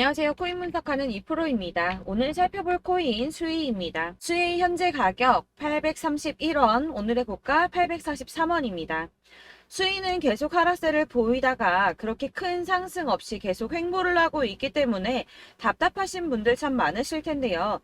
안녕하세요. 코인 분석하는 이프로입니다. 오늘 살펴볼 코인 수위입니다. 수위 현재 가격 831원, 오늘의 고가 843원입니다. 수위는 계속 하락세를 보이다가 그렇게 큰 상승 없이 계속 횡보를 하고 있기 때문에 답답하신 분들 참 많으실 텐데요.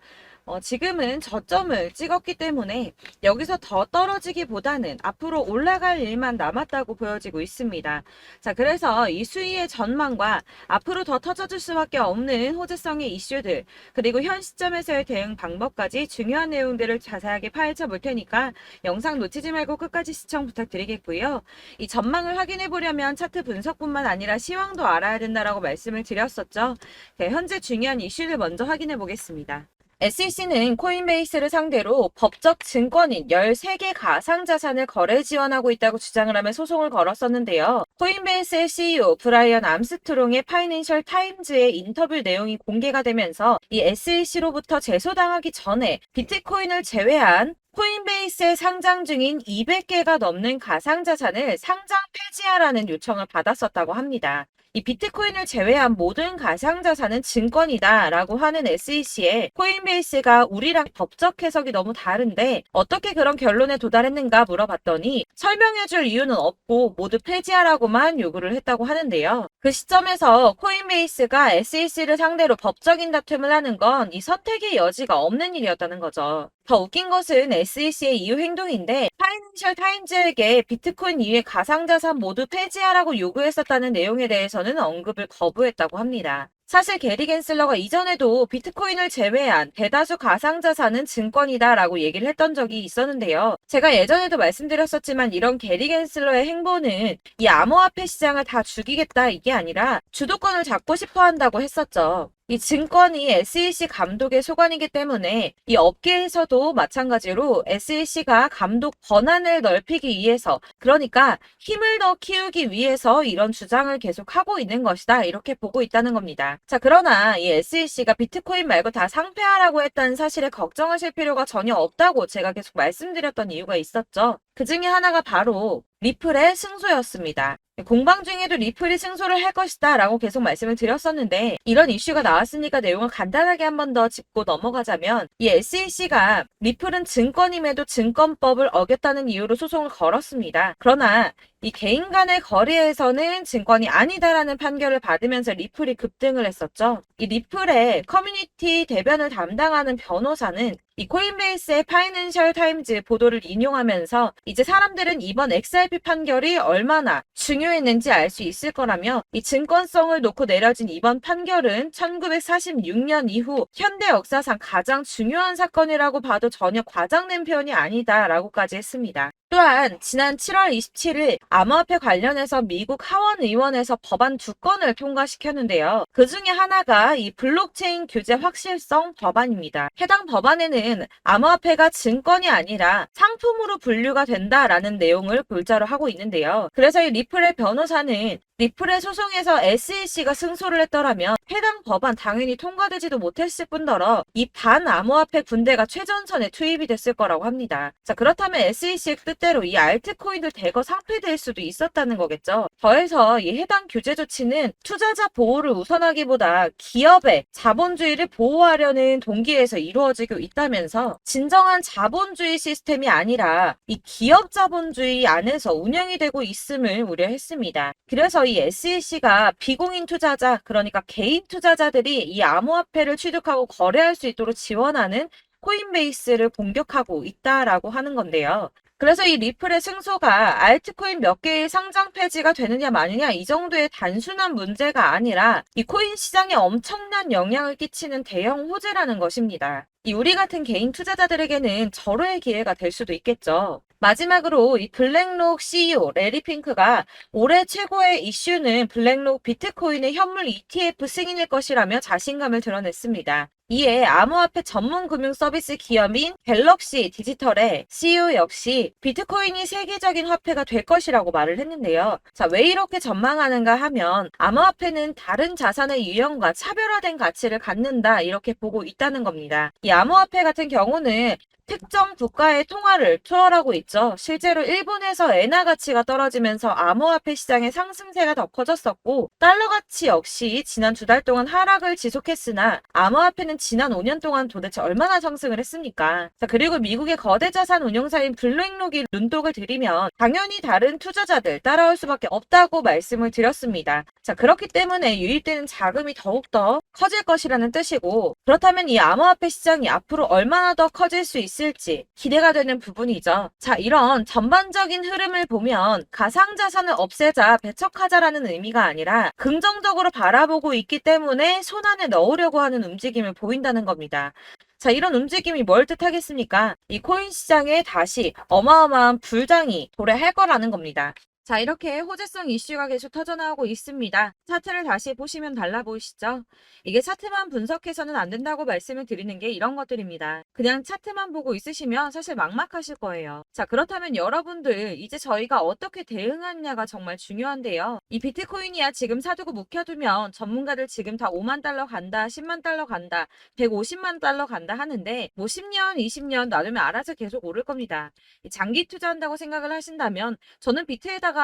지금은 저점을 찍었기 때문에 여기서 더 떨어지기보다는 앞으로 올라갈 일만 남았다고 보여지고 있습니다. 자, 그래서 이 수위의 전망과 앞으로 더 터져줄 수밖에 없는 호재성의 이슈들, 그리고 현 시점에서의 대응 방법까지 중요한 내용들을 자세하게 파헤쳐 볼 테니까 영상 놓치지 말고 끝까지 시청 부탁드리겠고요. 이 전망을 확인해 보려면 차트 분석뿐만 아니라 시황도 알아야 된다라고 말씀을 드렸었죠. 네, 현재 중요한 이슈를 먼저 확인해 보겠습니다. SEC는 코인베이스를 상대로 법적 증권인 13개 가상자산을 거래 지원하고 있다고 주장을 하며 소송을 걸었었는데요. 코인베이스의 CEO 브라이언 암스트롱의 파이낸셜 타임즈의 인터뷰 내용이 공개가 되면서 이 SEC로부터 제소당하기 전에 비트코인을 제외한 코인베이스에 상장 중인 200개가 넘는 가상자산을 상장 폐지하라는 요청을 받았었다고 합니다. 이 비트코인을 제외한 모든 가상자산은 증권이다 라고 하는 SEC에 코인베이스가 우리랑 법적 해석이 너무 다른데 어떻게 그런 결론에 도달했는가 물어봤더니 설명해줄 이유는 없고 모두 폐지하라고만 요구를 했다고 하는데요. 그 시점에서 코인베이스가 SEC를 상대로 법적인 다툼을 하는 건 이 선택의 여지가 없는 일이었다는 거죠. 더 웃긴 것은 SEC의 이후 행동인데 파이낸셜 타임즈에게 비트코인 이외 가상자산 모두 폐지하라고 요구했었다는 내용에 대해서는 언급을 거부했다고 합니다. 사실 게리 겐슬러가 이전에도 비트코인을 제외한 대다수 가상자산은 증권이다 라고 얘기를 했던 적이 있었는데요. 제가 예전에도 말씀드렸었지만 이런 게리 겐슬러의 행보는 이 암호화폐 시장을 다 죽이겠다 이게 아니라 주도권을 잡고 싶어 한다고 했었죠. 이 증권이 SEC 감독의 소관이기 때문에 이 업계에서도 마찬가지로 SEC가 감독 권한을 넓히기 위해서, 그러니까 힘을 더 키우기 위해서 이런 주장을 계속하고 있는 것이다 이렇게 보고 있다는 겁니다. 자, 그러나 이 SEC가 비트코인 말고 다 상폐하라고 했다는 사실에 걱정하실 필요가 전혀 없다고 제가 계속 말씀드렸던 이유가 있었죠. 그 중에 하나가 바로 리플의 승소였습니다. 공방 중에도 리플이 승소를 할 것이다 라고 계속 말씀을 드렸었는데 이런 이슈가 나왔으니까 내용을 간단하게 한 번 더 짚고 넘어가자면 이 SEC가 리플은 증권임에도 증권법을 어겼다는 이유로 소송을 걸었습니다. 그러나 이 개인 간의 거래에서는 증권이 아니다라는 판결을 받으면서 리플이 급등을 했었죠. 이 리플의 커뮤니티 대변을 담당하는 변호사는 이 코인베이스의 파이낸셜 타임즈 보도를 인용하면서 이제 사람들은 이번 XRP 판결이 얼마나 중요했는지 알 수 있을 거라며 이 증권성을 놓고 내려진 이번 판결은 1946년 이후 현대 역사상 가장 중요한 사건이라고 봐도 전혀 과장된 표현이 아니다라고까지 했습니다. 또한 지난 7월 27일 암호화폐 관련해서 미국 하원의원에서 법안 2건을 통과시켰는데요. 그 중에 하나가 이 블록체인 규제 확실성 법안입니다. 해당 법안에는 암호화폐가 증권이 아니라 상품으로 분류가 된다라는 내용을 골자로 하고 있는데요. 그래서 이 리플의 변호사는 리플의 소송에서 SEC가 승소를 했더라면 해당 법안 당연히 통과되지도 못했을 뿐더러 이 반암호화폐 군대가 최전선에 투입이 됐을 거라고 합니다. 자, 그렇다면 SEC의 뜻대로 이 알트코인들 대거 상폐될 수도 있었다는 거겠죠. 더해서 이 해당 규제 조치는 투자자 보호를 우선하기보다 기업의 자본주의를 보호하려는 동기에서 이루어지고 있다면서 진정한 자본주의 시스템이 아니라 이 기업 자본주의 안에서 운영이 되고 있음을 우려했습니다. 그래서 이 SEC가 비공인 투자자, 그러니까 개인 투자자들이 이 암호화폐를 취득하고 거래할 수 있도록 지원하는 코인베이스를 공격하고 있다라고 하는 건데요. 그래서 이 리플의 승소가 알트코인 몇 개의 상장 폐지가 되느냐 마느냐 이 정도의 단순한 문제가 아니라 이 코인 시장에 엄청난 영향을 끼치는 대형 호재라는 것입니다. 이 우리 같은 개인 투자자들에게는 절호의 기회가 될 수도 있겠죠. 마지막으로 이 블랙록 CEO 레리 핑크가 올해 최고의 이슈는 블랙록 비트코인의 현물 ETF 승인일 것이라며 자신감을 드러냈습니다. 이에 암호화폐 전문 금융 서비스 기업인 갤럭시 디지털의 CEO 역시 비트코인이 세계적인 화폐가 될 것이라고 말을 했는데요. 자, 왜 이렇게 전망하는가 하면 암호화폐는 다른 자산의 유형과 차별화된 가치를 갖는다 이렇게 보고 있다는 겁니다. 이 암호화폐 같은 경우는 특정 국가의 통화를 초월하고 있죠. 실제로 일본에서 엔화 가치가 떨어지면서 암호화폐 시장의 상승세가 더 커졌었고, 달러 가치 역시 지난 2달 동안 하락을 지속했으나 암호화폐는 지난 5년 동안 도대체 얼마나 상승을 했습니까? 자, 그리고 미국의 거대 자산 운용사인 블랙록이 눈독을 들이면 당연히 다른 투자자들 따라올 수밖에 없다고 말씀을 드렸습니다. 자, 그렇기 때문에 유입되는 자금이 더욱더 커질 것이라는 뜻이고, 그렇다면 이 암호화폐 시장이 앞으로 얼마나 더 커질 수 있을지 기대가 되는 부분이죠. 자, 이런 전반적인 흐름을 보면 가상자산을 없애자, 배척하자라는 의미가 아니라 긍정적으로 바라보고 있기 때문에 손안에 넣으려고 하는 움직임을 보인다는 겁니다. 자, 이런 움직임이 뭘 뜻하겠습니까? 이 코인 시장에 다시 어마어마한 불장이 도래할 거라는 겁니다. 자, 이렇게 호재성 이슈가 계속 터져나오고 있습니다. 차트를 다시 보시면 달라 보이시죠? 이게 차트만 분석해서는 안 된다고 말씀을 드리는 게 이런 것들입니다. 그냥 차트만 보고 있으시면 사실 막막하실 거예요. 자, 그렇다면 여러분들 이제 저희가 어떻게 대응하느냐가 정말 중요한데요. 이 비트코인이야 지금 사두고 묵혀두면 전문가들 지금 다 5만 달러 간다, 10만 달러 간다, 150만 달러 간다 하는데 뭐 10년, 20년 놔두면 알아서 계속 오를 겁니다. 장기 투자한다고 생각을 하신다면 저는 비트에다가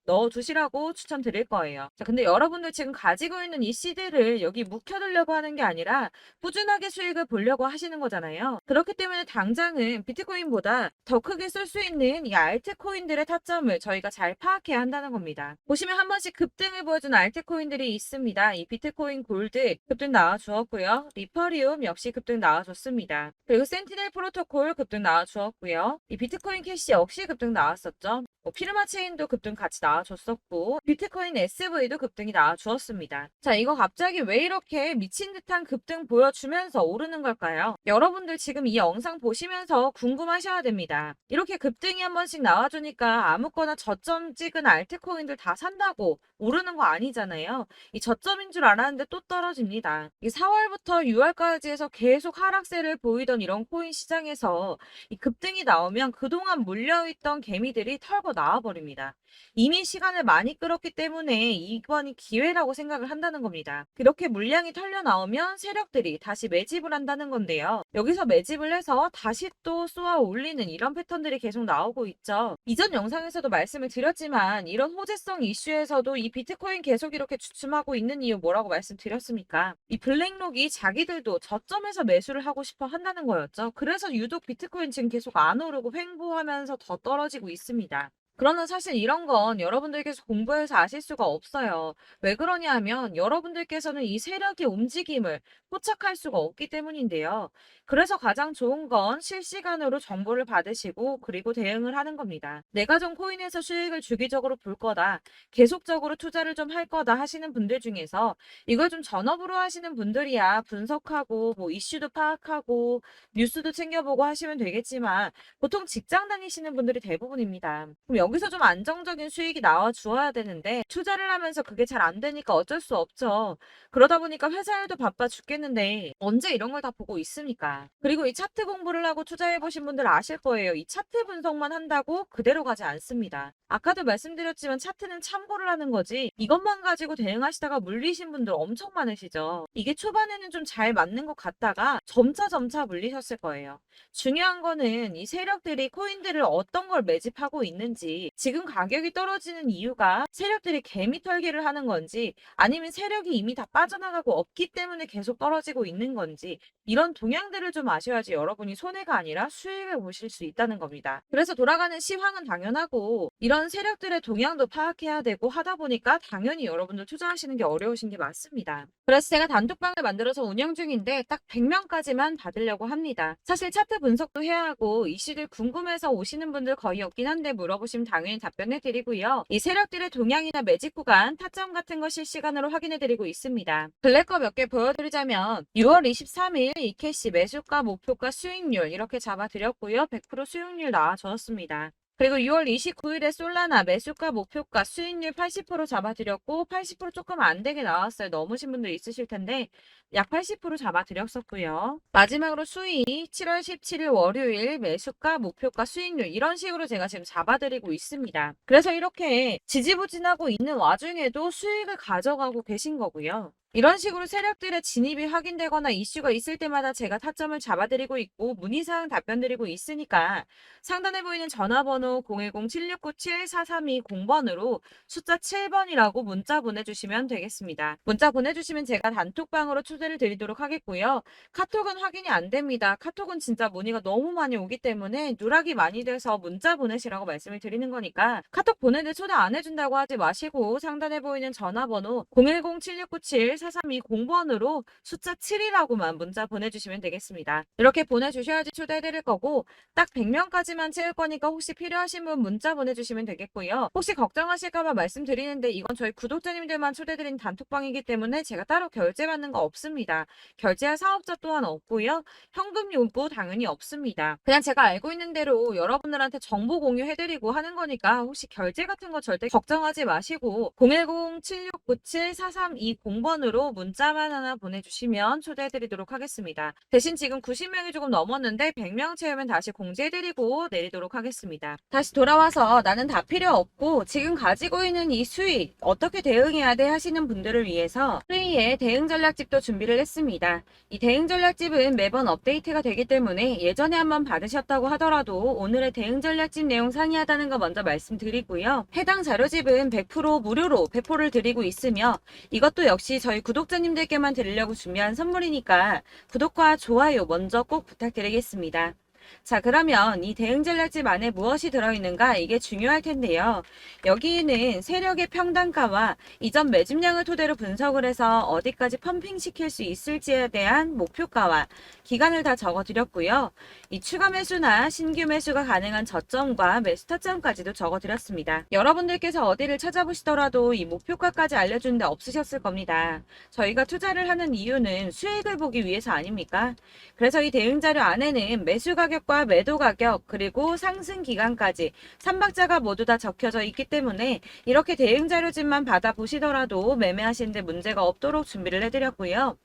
넣어두시라고 추천드릴 거예요. 자, 근데 여러분들 지금 가지고 있는 이 CD를 여기 묵혀두려고 하는 게 아니라 꾸준하게 수익을 보려고 하시는 거잖아요. 그렇기 때문에 당장은 비트코인보다 더 크게 쓸 수 있는 이 알트코인들의 타점을 저희가 잘 파악해야 한다는 겁니다. 보시면 한 번씩 급등을 보여준 알트코인들이 있습니다. 이 비트코인 골드 급등 나와주었고요. 리퍼리움 역시 급등 나와줬습니다. 그리고 센티넬 프로토콜 급등 나와주었고요. 이 비트코인 캐시 역시 급등 나왔었죠. 피르마 체인도 급등 같이 나와줬었고 비트코인 SV도 급등이 나와주었습니다. 자, 이거 갑자기 왜 이렇게 미친 듯한 급등 보여주면서 오르는 걸까요? 여러분들 지금 이 영상 보시면서 궁금하셔야 됩니다. 이렇게 급등이 한 번씩 나와주니까 아무거나 저점 찍은 알트코인들 다 산다고 오르는 거 아니잖아요. 이 저점인 줄 알았는데 또 떨어집니다. 이 4월부터 6월까지 해서 계속 하락세를 보이던 이런 코인 시장에서 이 급등이 나오면 그동안 물려있던 개미들이 털고 나와버립니다. 이미 시간을 많이 끌었기 때문에 이번이 기회라고 생각을 한다는 겁니다. 그렇게 물량이 털려 나오면 세력들이 다시 매집을 한다는 건데요. 여기서 매집을 해서 다시 또 쏘아 올리는 이런 패턴들이 계속 나오고 있죠. 이전 영상에서도 말씀을 드렸지만 이런 호재성 이슈에서도 이 비트코인 계속 이렇게 주춤하고 있는 이유 뭐라고 말씀드렸습니까? 이 블랙록이 자기들도 저점에서 매수를 하고 싶어 한다는 거였죠. 그래서 유독 비트코인 지금 계속 안 오르고 횡보하면서 더 떨어지고 있습니다. 그러나 사실 이런 건 여러분들께서 공부해서 아실 수가 없어요. 왜 그러냐 하면 여러분들께서는 이 세력의 움직임을 포착할 수가 없기 때문인데요. 그래서 가장 좋은 건 실시간으로 정보를 받으시고 그리고 대응을 하는 겁니다. 내가 좀 코인에서 수익을 주기적으로 볼 거다. 계속적으로 투자를 좀 할 거다 하시는 분들 중에서 이걸 좀 전업으로 하시는 분들이야 분석하고 뭐 이슈도 파악하고 뉴스도 챙겨보고 하시면 되겠지만 보통 직장 다니시는 분들이 대부분입니다. 그럼 여기서 좀 안정적인 수익이 나와 주어야 되는데 투자를 하면서 그게 잘 안 되니까 어쩔 수 없죠. 그러다 보니까 회사 일도 바빠 죽겠는데 언제 이런 걸 다 보고 있습니까? 그리고 이 차트 공부를 하고 투자해 보신 분들 아실 거예요. 이 차트 분석만 한다고 그대로 가지 않습니다. 아까도 말씀드렸지만 차트는 참고를 하는 거지 이것만 가지고 대응하시다가 물리신 분들 엄청 많으시죠. 이게 초반에는 좀 잘 맞는 것 같다가 점차 물리셨을 거예요. 중요한 거는 이 세력들이 코인들을 어떤 걸 매집하고 있는지 지금 가격이 떨어지는 이유가 세력들이 개미 털기를 하는 건지 아니면 세력이 이미 다 빠져나가고 없기 때문에 계속 떨어지고 있는 건지 이런 동향들을 좀 아셔야지 여러분이 손해가 아니라 수익을 보실 수 있다는 겁니다. 그래서 돌아가는 시황은 당연하고 이런 세력들의 동향도 파악해야 되고 하다 보니까 당연히 여러분들 투자하시는 게 어려우신 게 맞습니다. 그래서 제가 단톡방을 만들어서 운영 중인데 딱 100명까지만 받으려고 합니다. 사실 차트 분석도 해야 하고 이슈들 궁금해서 오시는 분들 거의 없긴 한데 물어보시면 당연히 답변해 드리고요. 이 세력들의 동향이나 매직 구간, 타점 같은 거 실시간으로 확인해 드리고 있습니다. 블랙거 몇 개 보여드리자면 6월 23일 이캐시 매수가, 목표가, 수익률 이렇게 잡아드렸고요. 100% 수익률 나와줬습니다. 그리고 6월 29일에 솔라나 매수가, 목표가, 수익률 80% 잡아드렸고 80% 조금 안 되게 나왔어요. 넘으신 분들 있으실 텐데 약 80% 잡아드렸었고요. 마지막으로 수익 7월 17일 월요일 매수가, 목표가, 수익률 이런 식으로 제가 지금 잡아드리고 있습니다. 그래서 이렇게 지지부진하고 있는 와중에도 수익을 가져가고 계신 거고요. 이런 식으로 세력들의 진입이 확인되거나 이슈가 있을 때마다 제가 타점을 잡아드리고 있고 문의사항 답변드리고 있으니까 상단에 보이는 전화번호 010-7697-4320번으로 숫자 7번이라고 문자 보내주시면 되겠습니다. 문자 보내주시면 제가 단톡방으로 초대를 드리도록 하겠고요. 카톡은 확인이 안 됩니다. 카톡은 진짜 문의가 너무 많이 오기 때문에 누락이 많이 돼서 문자 보내시라고 말씀을 드리는 거니까 카톡 보내는데 초대 안 해준다고 하지 마시고 상단에 보이는 전화번호 010-7697-4320번으로 숫자 7이라고만 문자 보내주시면 되겠습니다. 이렇게 보내주셔야지 초대해드릴 거고 딱 100명까지만 채울 거니까 혹시 필요하신 분 문자 보내주시면 되겠고요. 혹시 걱정하실까봐 말씀드리는데 이건 저희 구독자님들만 초대드린 단톡방이기 때문에 제가 따로 결제받는 거 없습니다. 결제할 사업자 또한 없고요. 현금 요구 당연히 없습니다. 그냥 제가 알고 있는 대로 여러분들한테 정보 공유해드리고 하는 거니까 혹시 결제 같은 거 절대 걱정하지 마시고 010-7697-4320번으로 문자만 하나 보내주시면 초대해드리도록 하겠습니다. 대신 지금 90명이 조금 넘었는데 100명 채우면 다시 공지해드리고 내리도록 하겠습니다. 다시 돌아와서 나는 다 필요 없고 지금 가지고 있는 이 수익 어떻게 대응해야 돼 하시는 분들을 위해서 수익의 대응 전략집도 준비를 했습니다. 이 대응 전략집은 매번 업데이트가 되기 때문에 예전에 한번 받으셨다고 하더라도 오늘의 대응 전략집 내용 상이하다는 거 먼저 말씀드리고요. 해당 자료집은 100% 무료로 배포를 드리고 있으며 이것도 역시 저희 구독자님들께만 드리려고 준비한 선물이니까 구독과 좋아요 먼저 꼭 부탁드리겠습니다. 자, 그러면 이 대응 전략집 안에 무엇이 들어있는가 이게 중요할 텐데요. 여기에는 세력의 평단가와 이전 매집량을 토대로 분석을 해서 어디까지 펌핑시킬 수 있을지에 대한 목표가와 기간을 다 적어드렸고요. 이 추가 매수나 신규 매수가 가능한 저점과 매수 타점까지도 적어드렸습니다. 여러분들께서 어디를 찾아보시더라도 이 목표가까지 알려주는데 없으셨을 겁니다. 저희가 투자를 하는 이유는 수익을 보기 위해서 아닙니까? 그래서 이 대응 자료 안에는 매수 가격과 매도 가격 그리고 상승 기간까지 3박자가 모두 다 적혀져 있기 때문에 이렇게 대응 자료집만 받아보시더라도 매매하시는데 문제가 없도록 준비를 해드렸고요.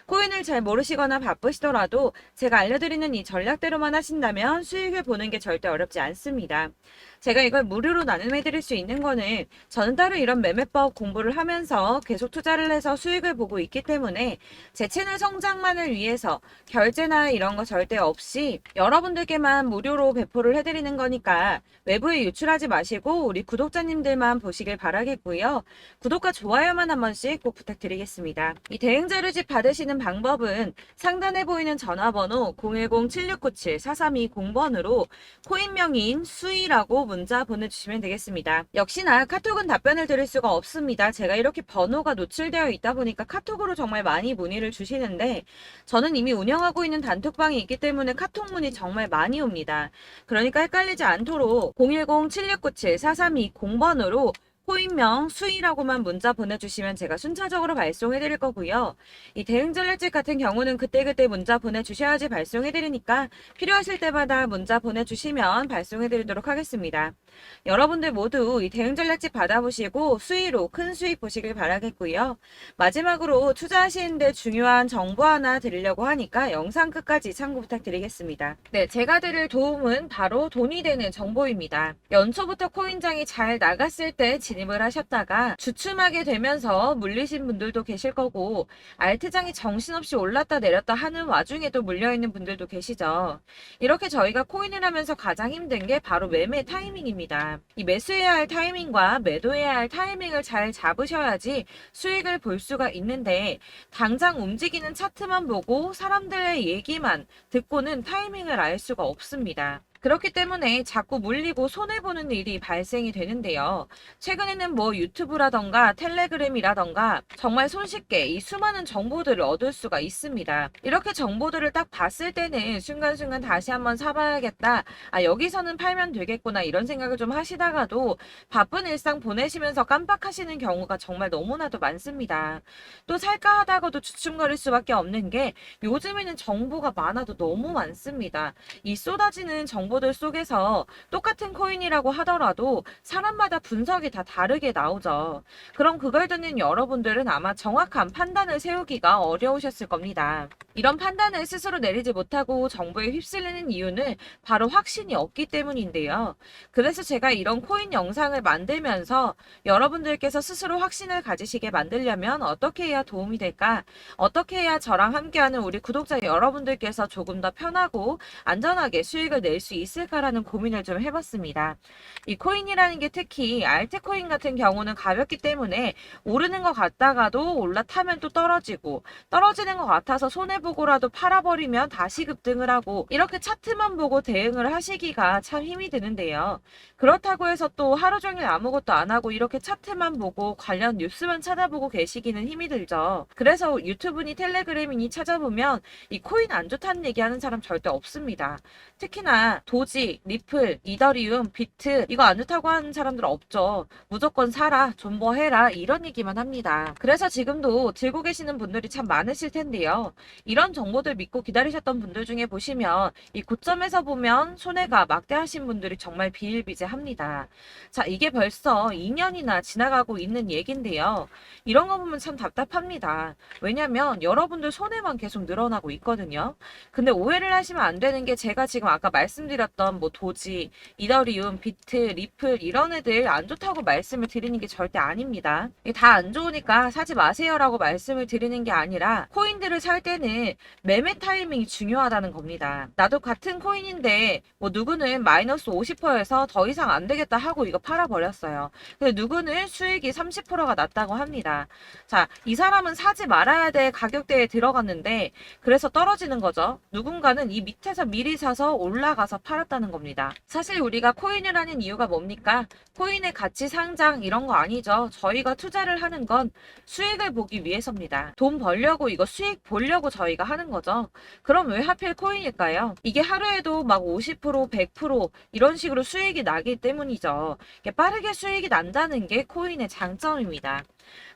코인을 잘 모르시거나 바쁘시더라도 제가 알려드리는 이 전략대로만 하신다면 수익을 보는 게 절대 어렵지 않습니다. 제가 이걸 무료로 나눔해드릴 수 있는 거는 저는 따로 이런 매매법 공부를 하면서 계속 투자를 해서 수익을 보고 있기 때문에 제 채널 성장만을 위해서 결제나 이런 거 절대 없이 여러분들께만 무료로 배포를 해드리는 거니까 외부에 유출하지 마시고 우리 구독자님들만 보시길 바라겠고요. 구독과 좋아요만 한 번씩 꼭 부탁드리겠습니다. 이 대응 자료집 받으시는 방법은 상단에 보이는 전화번호 010-7697-4320번으로 코인명인 수희라고 문자 보내주시면 되겠습니다. 역시나 카톡은 답변을 드릴 수가 없습니다. 제가 이렇게 번호가 노출되어 있다 보니까 카톡으로 정말 많이 문의를 주시는데 저는 이미 운영하고 있는 단톡방이 있기 때문에 카톡 문의 정말 많이 옵니다. 그러니까 헷갈리지 않도록 010-7697-4320번으로 코인명 수희라고만 문자 보내주시면 제가 순차적으로 발송해드릴 거고요. 이 대응 전략집 같은 경우는 그때그때 문자 보내주셔야지 발송해드리니까 필요하실 때마다 문자 보내주시면 발송해드리도록 하겠습니다. 여러분들 모두 이 대응 전략집 받아보시고 수익으로 큰 수익 보시길 바라겠고요. 마지막으로 투자하시는데 중요한 정보 하나 드리려고 하니까 영상 끝까지 참고 부탁드리겠습니다. 네, 제가 드릴 도움은 바로 돈이 되는 정보입니다. 연초부터 코인장이 잘 나갔을 때 진입을 하셨다가 주춤하게 되면서 물리신 분들도 계실 거고 알트장이 정신없이 올랐다 내렸다 하는 와중에도 물려있는 분들도 계시죠. 이렇게 저희가 코인을 하면서 가장 힘든 게 바로 매매 타이밍입니다. 이 매수해야 할 타이밍과 매도해야 할 타이밍을 잘 잡으셔야지 수익을 볼 수가 있는데 당장 움직이는 차트만 보고 사람들의 얘기만 듣고는 타이밍을 알 수가 없습니다. 그렇기 때문에 자꾸 물리고 손해보는 일이 발생이 되는데요. 최근에는 뭐 유튜브라던가 텔레그램이라던가 정말 손쉽게 이 수많은 정보들을 얻을 수가 있습니다. 이렇게 정보들을 딱 봤을 때는 순간순간 다시 한번 사봐야겠다. 아, 여기서는 팔면 되겠구나 이런 생각을 좀 하시다가도 바쁜 일상 보내시면서 깜빡하시는 경우가 정말 너무나도 많습니다. 또 살까 하다가도 주춤거릴 수밖에 없는 게 요즘에는 정보가 많아도 너무 많습니다. 이 쏟아지는 정보 정보들 속에서 똑같은 코인이라고 하더라도 사람마다 분석이 다 다르게 나오죠. 그럼 그걸 듣는 여러분들은 아마 정확한 판단을 세우기가 어려우셨을 겁니다. 이런 판단을 스스로 내리지 못하고 정보에 휩쓸리는 이유는 바로 확신이 없기 때문인데요. 그래서 제가 이런 코인 영상을 만들면서 여러분들께서 스스로 확신을 가지시게 만들려면 어떻게 해야 도움이 될까? 어떻게 해야 저랑 함께하는 우리 구독자 여러분들께서 조금 더 편하고 안전하게 수익을 낼 수 있을까라는 고민을 좀 해봤습니다. 이 코인이라는 게 특히 알트코인 같은 경우는 가볍기 때문에 오르는 것 같다가도 올라타면 또 떨어지고 떨어지는 것 같아서 손해보고라도 팔아버리면 다시 급등을 하고 이렇게 차트만 보고 대응을 하시기가 참 힘이 드는데요. 그렇다고 해서 또 하루 종일 아무것도 안 하고 이렇게 차트만 보고 관련 뉴스만 찾아보고 계시기는 힘이 들죠. 그래서 유튜브니 텔레그램이니 찾아보면 이 코인 안 좋다는 얘기하는 사람 절대 없습니다. 특히나 도지, 리플, 이더리움, 비트 이거 안 좋다고 하는 사람들 없죠. 무조건 사라, 존버해라 이런 얘기만 합니다. 그래서 지금도 들고 계시는 분들이 참 많으실 텐데요. 이런 정보들 믿고 기다리셨던 분들 중에 보시면 이 고점에서 보면 손해가 막대하신 분들이 정말 비일비재합니다. 자, 이게 벌써 2년이나 지나가고 있는 얘긴데요. 이런 거 보면 참 답답합니다. 왜냐면 여러분들 손해만 계속 늘어나고 있거든요. 근데 오해를 하시면 안 되는 게 제가 지금 아까 말씀드렸던 뭐 도지, 이더리움, 비트, 리플 이런 애들 안 좋다고 말씀을 드리는 게 절대 아닙니다. 다 안 좋으니까 사지 마세요라고 말씀을 드리는 게 아니라 코인들을 살 때는 매매 타이밍이 중요하다는 겁니다. 나도 같은 코인인데 뭐 누구는 마이너스 50%에서 더 이상 안 되겠다 하고 이거 팔아버렸어요. 근데 누구는 수익이 30%가 났다고 합니다. 자, 이 사람은 사지 말아야 될 가격대에 들어갔는데 그래서 떨어지는 거죠. 누군가는 이 밑에서 미리 사서 올라가서 팔았다는 겁니다. 사실 우리가 코인을 하는 이유가 뭡니까? 코인의 가치 상장 이런 거 아니죠. 저희가 투자를 하는 건 수익을 보기 위해서입니다. 돈 벌려고 이거 수익 보려고 저희가 하는 거죠. 그럼 왜 하필 코인일까요? 이게 하루에도 막 50%, 100% 이런 식으로 수익이 나기 때문이죠. 빠르게 수익이 난다는 게 코인의 장점입니다.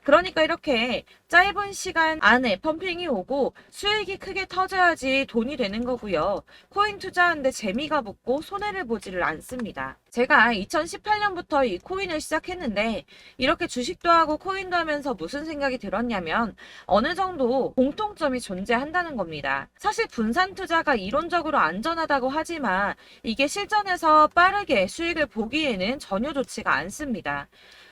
그러니까 이렇게 짧은 시간 안에 펌핑이 오고 수익이 크게 터져야지 돈이 되는 거고요. 코인 투자하는데 재미가 붙고 손해를 보지를 않습니다. 제가 2018년부터 이 코인을 시작했는데 이렇게 주식도 하고 코인도 하면서 무슨 생각이 들었냐면 어느 정도 공통점이 존재한다는 겁니다. 사실 분산 투자가 이론적으로 안전하다고 하지만 이게 실전에서 빠르게 수익을 보기에는 전혀 좋지가 않습니다.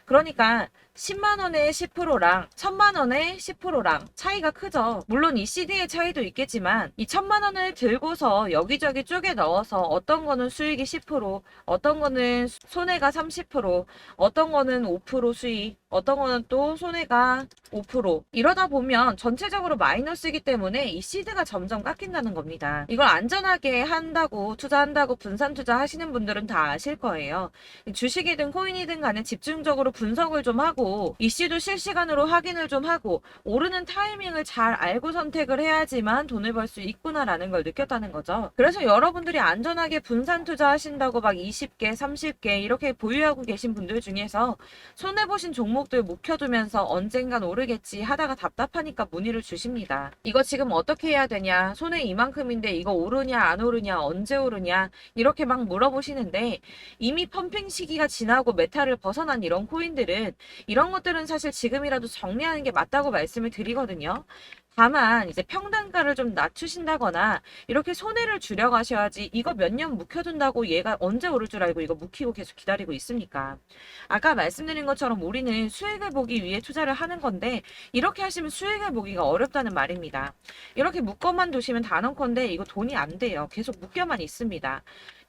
그러니까 10만 원의 10%랑 1000만 원의 10%랑 차이가 크죠. 물론 이 CD의 차이도 있겠지만 이 1000만 원을 들고서 여기저기 쪼개 넣어서 어떤 거는 수익이 10%, 어떤 거는 손해가 30%, 어떤 거는 5% 수익, 어떤 거는 또 손해가 5%. 이러다 보면 전체적으로 마이너스이기 때문에 이 시드가 점점 깎인다는 겁니다. 이걸 안전하게 한다고 투자한다고 분산 투자하시는 분들은 다 아실 거예요. 주식이든 코인이든 간에 집중적으로 분석을 좀 하고 이슈도 실시간으로 확인을 좀 하고 오르는 타이밍을 잘 알고 선택을 해야지만 돈을 벌 수 있구나라는 걸 느꼈다는 거죠. 그래서 여러분들이 안전하게 분산 투자하신다고 막 20개, 30개 이렇게 보유하고 계신 분들 중에서 손해보신 종목들 묵혀두면서 언젠간 오르겠지 하다가 답답하니까 문의를 주십니다. 이거 지금 어떻게 해야 되냐? 손해 이만큼인데 이거 오르냐 안 오르냐 언제 오르냐 이렇게 막 물어보시는데 이미 펌핑 시기가 지나고 메타를 벗어난 이런 코인들은 이런 것들은 사실 지금이라도 정리하는 게 맞다고 말씀을 드리거든요. 다만 이제 평단가를 좀 낮추신다거나 이렇게 손해를 줄여가셔야지 이거 몇 년 묵혀둔다고 얘가 언제 오를 줄 알고 이거 묵히고 계속 기다리고 있습니까? 아까 말씀드린 것처럼 우리는 수익을 보기 위해 투자를 하는 건데 이렇게 하시면 수익을 보기가 어렵다는 말입니다. 이렇게 묶어만 두시면 단언컨대 이거 돈이 안 돼요. 계속 묶여만 있습니다.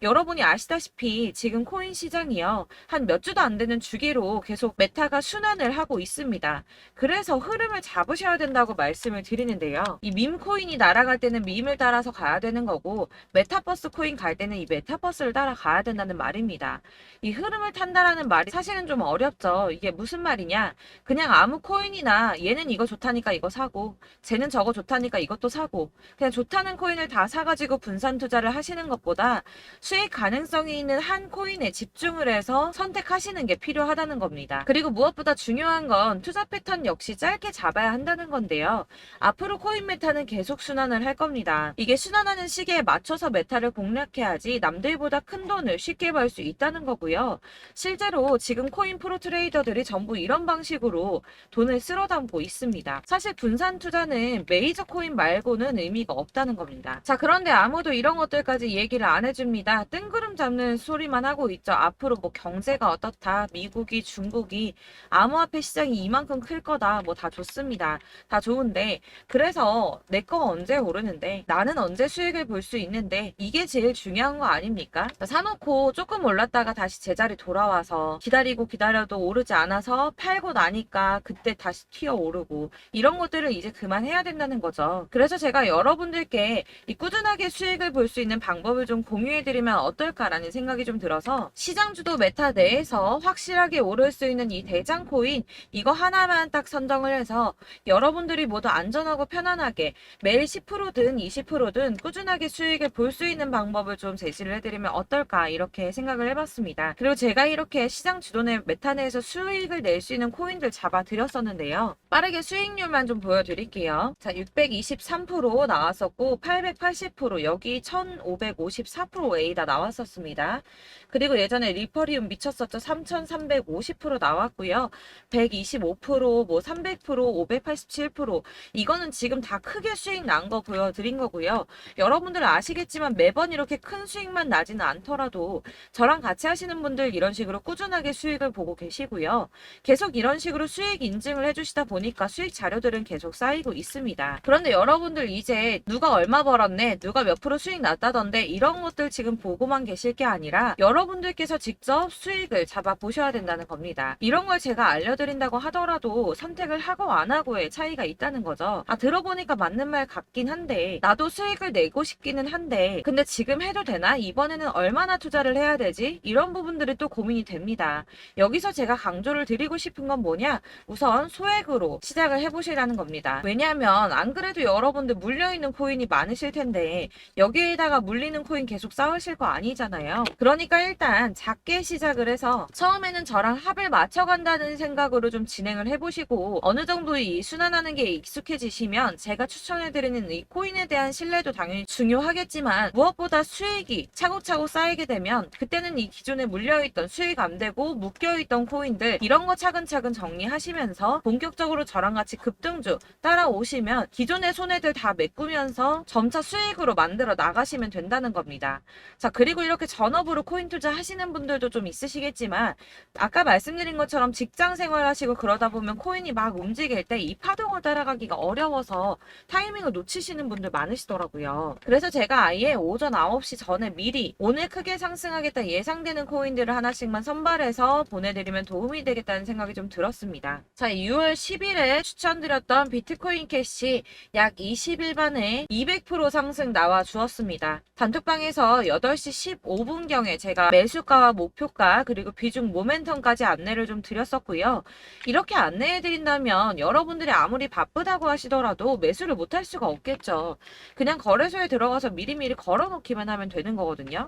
여러분이 아시다시피 지금 코인 시장이요. 한 몇 주도 안 되는 주기로 계속 메타가 순환을 하고 있습니다. 그래서 흐름을 잡으셔야 된다고 말씀을 드리는데요. 이 밈 코인이 날아갈 때는 밈을 따라서 가야 되는 거고 메타버스 코인 갈 때는 이 메타버스를 따라가야 된다는 말입니다. 이 흐름을 탄다라는 말이 사실은 좀 어렵죠. 이게 무슨 말이냐? 그냥 아무 코인이나 얘는 이거 좋다니까 이거 사고 쟤는 저거 좋다니까 이것도 사고 그냥 좋다는 코인을 다 사가지고 분산 투자를 하시는 것보다 수익 가능성이 있는 한 코인에 집중을 해서 선택하시는 게 필요하다는 겁니다. 그리고 무엇보다 중요한 건 투자 패턴 역시 짧게 잡아야 한다는 건데요. 앞으로 코인 메타는 계속 순환을 할 겁니다. 이게 순환하는 시기에 맞춰서 메타를 공략해야지 남들보다 큰 돈을 쉽게 벌 수 있다는 거고요. 실제로 지금 코인 프로 트레이더들이 전부 이런 방식으로 돈을 쓸어 담고 있습니다. 사실 분산 투자는 메이저 코인 말고는 의미가 없다는 겁니다. 자, 그런데 아무도 이런 것들까지 얘기를 안 해줍니다. 뜬구름 잡는 소리만 하고 있죠. 앞으로 뭐 경제가 어떻다, 미국이, 중국이, 암호화폐 시장이 이만큼 클 거다, 뭐 다 좋습니다. 다 좋은데, 그래서 내 거 언제 오르는데, 나는 언제 수익을 볼 수 있는데, 이게 제일 중요한 거 아닙니까? 사놓고 조금 올랐다가 다시 제자리 돌아와서 기다리고 기다려도 오르지 않아서 팔고 나니까 그때 다시 튀어 오르고, 이런 것들을 이제 그만해야 된다는 거죠. 그래서 제가 여러분들께 이 꾸준하게 수익을 볼 수 있는 방법을 좀 공유해드리면 어떨까라는 생각이 좀 들어서, 시장주도 메타 내에서 확실하게 오를 수 있는 이 대장 코인, 이거 하나만 딱 선정을 해서 여러분들이 모두 안전하고 편안하게 매일 10%든 20%든 꾸준하게 수익을 볼 수 있는 방법을 좀 제시를 해드리면 어떨까, 이렇게 생각을 해봤습니다. 그리고 제가 이렇게 시장 주도내 메타 내에서 수익을 낼 수 있는 코인들 잡아드렸었는데요. 빠르게 수익률만 좀 보여드릴게요. 자, 623% 나왔었고 880%, 여기 1554% A다 나왔었습니다. 그리고 예전에 리퍼리움 미쳤었죠. 3350% 나왔고요. 125%, 뭐 300%, 587%, 이거는 지금 다 크게 수익 난 거 보여드린 거고요. 여러분들 아시겠지만 매번 이렇게 큰 수익만 나지는 않더라도 저랑 같이 하시는 분들 이런 식으로 꾸준하게 수익을 보고 계시고요. 계속 이런 식으로 수익 인증을 해주시다 보니까 수익 자료들은 계속 쌓이고 있습니다. 그런데 여러분들 이제 누가 얼마 벌었네, 누가 몇 프로 수익 났다던데, 이런 것들 지금 보고만 계실 게 아니라 여러분들께서 직접 수익을 잡아 보셔야 된다는 겁니다. 이런 걸 제가 알려드린다고 하더라도 선택을 하고 안 하고의 차이가 있다는 거죠. 아, 들어보니까 맞는 말 같긴 한데, 나도 수익을 내고 싶기는 한데 근데 지금 해도 되나? 이번에는 얼마나 투자를 해야 되지? 이런 부분들이 또 고민이 됩니다. 여기서 제가 강조를 드리고 싶은 건 뭐냐? 우선 소액으로 시작을 해보시라는 겁니다. 왜냐하면 안 그래도 여러분들 물려있는 코인이 많으실 텐데 여기에다가 물리는 코인 계속 쌓으실 거 아니잖아요. 그러니까 일단 작게 시작을 해서 처음에는 저랑 합을 맞춰간다는 생각으로 좀 진행을 해보시고, 어느 정도 이 순환하는 게 익숙해지시면 제가 추천해드리는 이 코인에 대한 신뢰도 당연히 중요하겠지만, 무엇보다 수익이 차곡차곡 쌓이게 되면 그때는 이 기존에 물려있던, 수익 안 되고 묶여있던 코인들, 이런 거 차근차근 정리하시면서 본격적으로 저랑 같이 급등주 따라오시면 기존의 손해들 다 메꾸면서 점차 수익으로 만들어 나가시면 된다는 겁니다. 자, 그리고 이렇게 전업으로 코인 투자 하시는 분들도 좀 있으시겠지만, 아까 말씀드린 것처럼 직장 생활하시고 그러다 보면 코인이 막 움직일 때 이 파동을 따라가기가 어려워서 타이밍을 놓치시는 분들 많으시더라고요. 그래서 제가 아예 오전 9시 전에 미리 오늘 크게 상승하겠다 예상되는 코인들을 하나씩만 선발해서 보내드리면 도움이 되겠다는 생각이 좀 들었습니다. 자, 6월 10일에 추천드렸던 비트코인 캐시 약 20일 만에 200% 상승 나와 주었습니다. 단톡방에서 8시 15분경에 제가 매수가와 목표가 그리고 비중 모멘텀까지 안내를 좀 드렸었고요. 이렇게 안내해드린다면 여러분들이 아무리 바쁘다고 하시더라도 매수를 못할 수가 없겠죠. 그냥 거래소에 들어가서 미리미리 걸어놓기만 하면 되는 거거든요.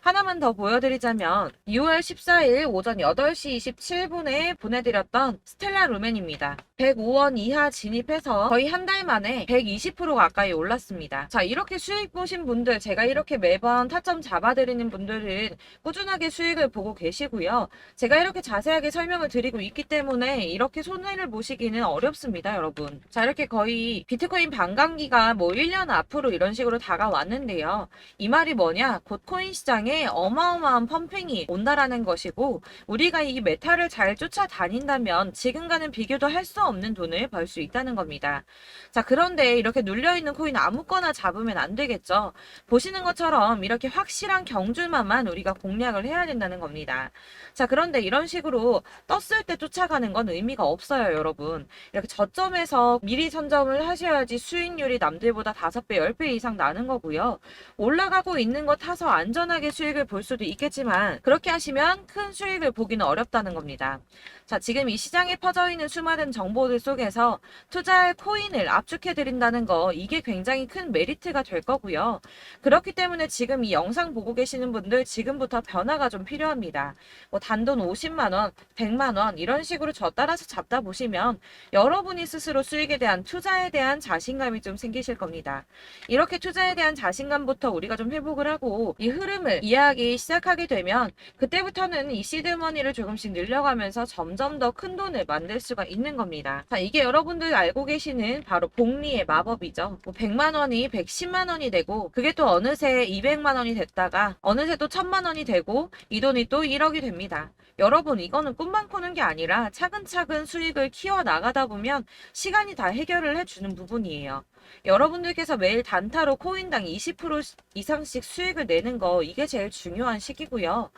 하나만 더 보여드리자면 6월 14일 오전 8시 27분에 보내드렸던 스텔라 루멘입니다. 105원 이하 진입해서 거의 한 달 만에 120% 가까이 올랐습니다. 자, 이렇게 수익 보신 분들, 제가 이렇게 매번 타점 잡아드리는 분들은 꾸준하게 수익을 보고 계시고요. 제가 이렇게 자세하게 설명을 드리고 있기 때문에 이렇게 손해를 보시기는 어렵습니다, 여러분. 자, 이렇게 거의 비트코인 반감기가 뭐 1년 앞으로 이런 식으로 다가왔는데요. 이 말이 뭐냐? 곧 코인 시장에 어마어마한 펌핑이 온다라는 것이고, 우리가 이 메타를 잘 쫓아다닌다면 지금과는 비교도 할 수 없는 돈을 벌 수 있다는 겁니다. 자, 그런데 이렇게 눌려있는 코인 아무거나 잡으면 안 되겠죠. 보시는 것처럼 이렇게 확실한 경주만만 우리가 공략을 해야 된다는 겁니다. 자, 그런데 이런 식으로 떴을 때 쫓아가는 건 의미가 없어요, 여러분. 이렇게 저점에서 미리 선점을 하셔야지 수익률이 남들보다 5배, 10배 이상 나는 거고요. 올라가고 있는 거 타서 안전하게 수익을 볼 수도 있겠지만 그렇게 하시면 큰 수익을 보기는 어렵다는 겁니다. 자, 지금 이 시장에 퍼져 있는 수많은 정보들 속에서 투자할 코인을 압축해드린다는 거, 이게 굉장히 큰 메리트가 될 거고요. 그렇기 때문에 지금 이 영상 보고 계시는 분들 지금부터 변화가 좀 필요합니다. 뭐 단돈 50만원, 100만원 이런 식으로 저 따라서 잡다 보시면 여러분이 스스로 수익에 대한 투자에 대한 자신감이 좀 생기실 겁니다. 이렇게 투자에 대한 자신감부터 우리가 좀 회복을 하고 이 흐름을 이해하기 시작하게 되면 그때부터는 이 시드머니를 조금씩 늘려가면서 점점 더 큰 돈을 만들 수가 있는 겁니다. 자, 이게 여러분들 알고 계시는 바로 복리의 마법이죠. 뭐 100만 원이 110만 원이 되고 그게 또 어느새 200만 원이 됐다가 어느새 또 1000만 원이 되고 이 돈이 또 1억이 됩니다. 여러분 이거는 꿈만 꾸는 게 아니라 차근차근 수익을 키워 나가다 보면 시간이 다 해결을 해주는 부분이에요. 여러분들께서 매일 단타로 코인당 20% 이상씩 수익을 내는 거 이게 제일 중요한 시기고요.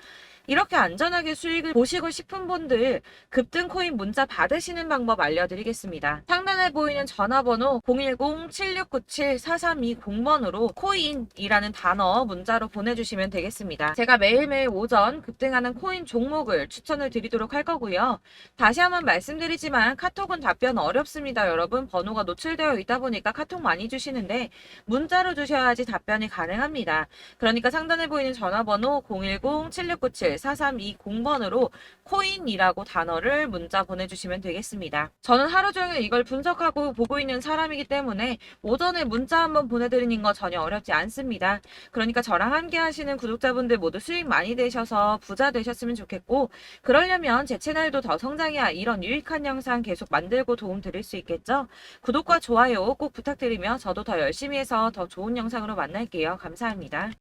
이렇게 안전하게 수익을 보시고 싶은 분들 급등 코인 문자 받으시는 방법 알려드리겠습니다. 상단에 보이는 전화번호 010-7697-4320번으로 코인이라는 단어 문자로 보내주시면 되겠습니다. 제가 매일매일 오전 급등하는 코인 종목을 추천을 드리도록 할 거고요. 다시 한번 말씀드리지만 카톡은 답변 어렵습니다. 여러분 번호가 노출되어 있다 보니까 카톡 많이 주시는데 문자로 주셔야지 답변이 가능합니다. 그러니까 상단에 보이는 전화번호 010-7697-4320번으로 코인이라고 단어를 문자 보내주시면 되겠습니다. 저는 하루 종일 이걸 분석하고 보고 있는 사람이기 때문에 오전에 문자 한번 보내드리는 거 전혀 어렵지 않습니다. 그러니까 저랑 함께 하시는 구독자분들 모두 수익 많이 되셔서 부자 되셨으면 좋겠고 그러려면 제 채널도 더 성장해야 이런 유익한 영상 계속 만들고 도움 드릴 수 있겠죠? 구독과 좋아요 꼭 부탁드리며 저도 더 열심히 해서 더 좋은 영상으로 만날게요. 감사합니다.